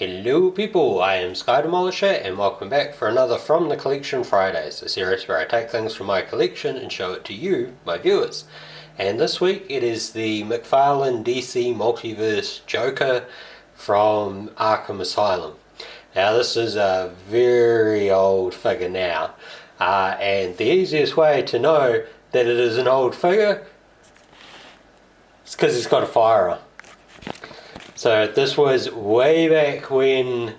Hello people, I am Sky Demolisher and welcome back for another From the Collection Fridays, a series where I take things from my collection and show it to you, my viewers. And this week it is the McFarlane DC Multiverse Joker from Arkham Asylum. Now this is a very old figure now, and the easiest way to know that it is an old figure is because it's got a firearm. So this was way back when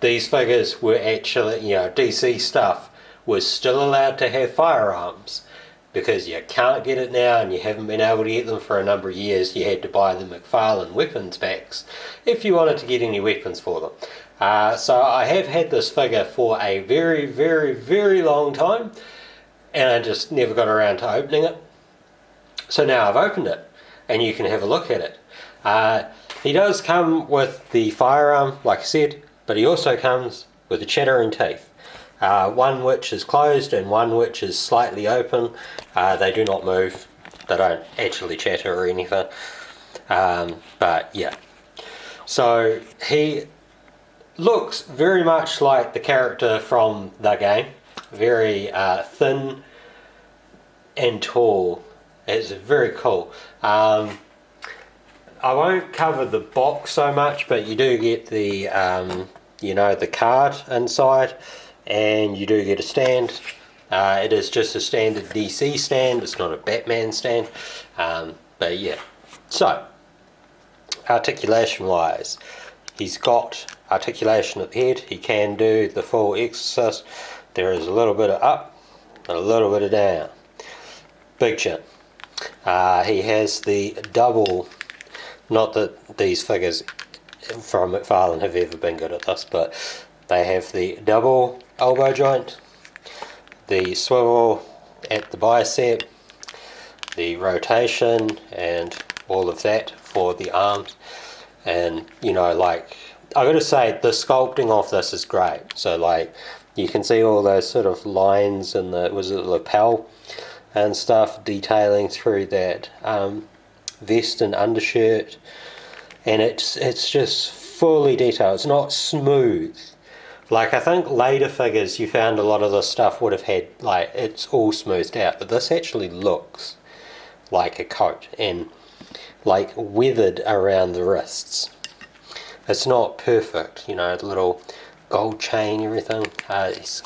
these figures were actually, DC stuff was still allowed to have firearms, because you can't get it now and you haven't been able to get them for a number of years. You had to buy the McFarlane weapons packs if you wanted to get any weapons for them. So I have had this figure for a very, very, very long time, and I just never got around to opening it. So now I've opened it and you can have a look at it. He does come with the firearm, like I said, but he also comes with the chattering teeth. One which is closed and one which is slightly open. They do not move. They don't actually chatter or anything. But yeah. So he looks very much like the character from the game. Very thin and tall. It's very cool. I won't cover the box so much, but you do get the, the card inside, and you do get a stand. It is just a standard DC stand, it's not a Batman stand, but yeah. So, articulation wise, he's got articulation at the head. He can do the full exorcist. There is a little bit of up and a little bit of down. Big chin. He has the double. Not that these figures from McFarlane have ever been good at this, but they have the double elbow joint, the swivel at the bicep, the rotation, and all of that for the arms. And I gotta say, the sculpting of this is great. So you can see all those sort of lines in the lapel and stuff detailing through that vest and undershirt, and it's just fully detailed. It's not smooth. I think later figures you found a lot of this stuff would have had it's all smoothed out, but this actually looks like a coat and weathered around the wrists. It's not perfect, the little gold chain, everything. It's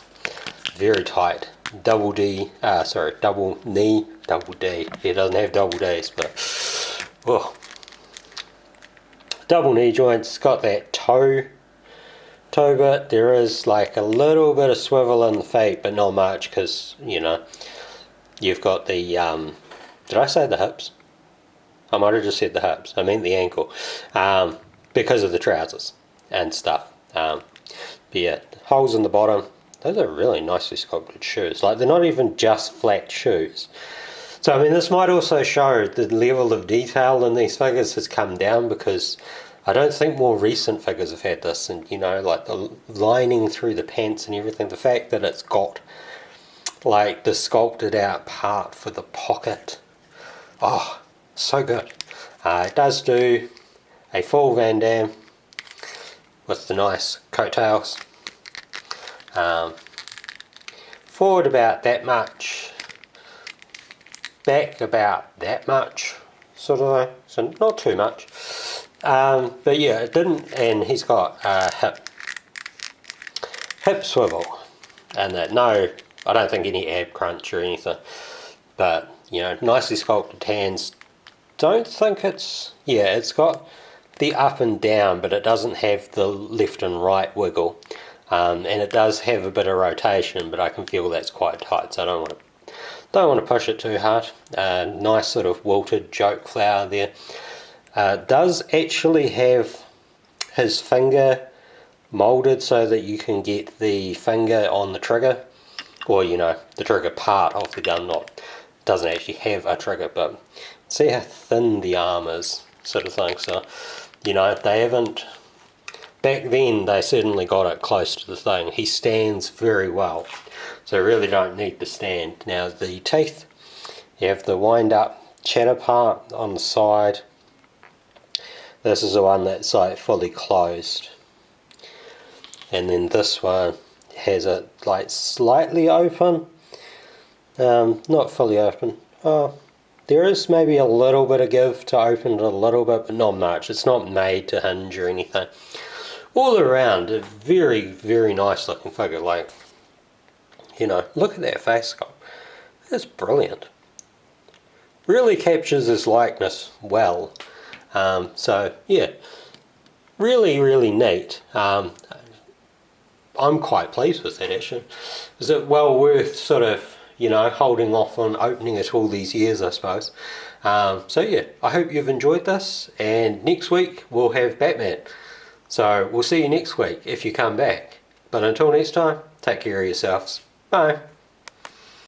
very tight. Double knee, double D. It doesn't have double D's, but double knee joints. Got that toe bit. There is a little bit of swivel in the feet, but not much, because you've got the did I say the hips? I might have just said the hips. I meant the ankle, because of the trousers and stuff. But yeah, holes in the bottom. Those are really nicely sculpted shoes. They're not even just flat shoes. So this might also show the level of detail in these figures has come down, because I don't think more recent figures have had this. And the lining through the pants and everything, the fact that it's got the sculpted out part for the pocket. Oh, so good. It does do a full Van Damme with the nice coattails. Forward about that much, back about that much, sort of, so not too much. But yeah, it didn't, and he's got a hip swivel, and that, no, I don't think any ab crunch or anything, but nicely sculpted hands. Don't think it's got the up and down, but it doesn't have the left and right wiggle. And it does have a bit of rotation, but I can feel that's quite tight, so I don't want to push it too hard. Nice sort of wilted joke flower there. Does actually have his finger molded so that you can get the finger on the trigger, or the trigger part of the gun. Doesn't actually have a trigger, but see how thin the arm is, sort of thing. So they haven't. Back then, they certainly got it close to the thing. He stands very well, so really don't need the stand. Now the teeth, you have the wind-up chatter part on the side. This is the one that's fully closed. and then this one has it like slightly open, not fully open. Oh, there is maybe a little bit of give to open it a little bit, but not much. It's not made to hinge or anything. All around, a very, very nice looking figure. Like, you know, look at that face sculpt. It's brilliant. Really captures his likeness well. So yeah, really, really neat. I'm quite pleased with it actually. Is it well worth sort of, you know, holding off on opening it all these years, I suppose. So yeah, I hope you've enjoyed this, and next week we'll have Batman. So we'll see you next week if you come back. But until next time, take care of yourselves. Bye.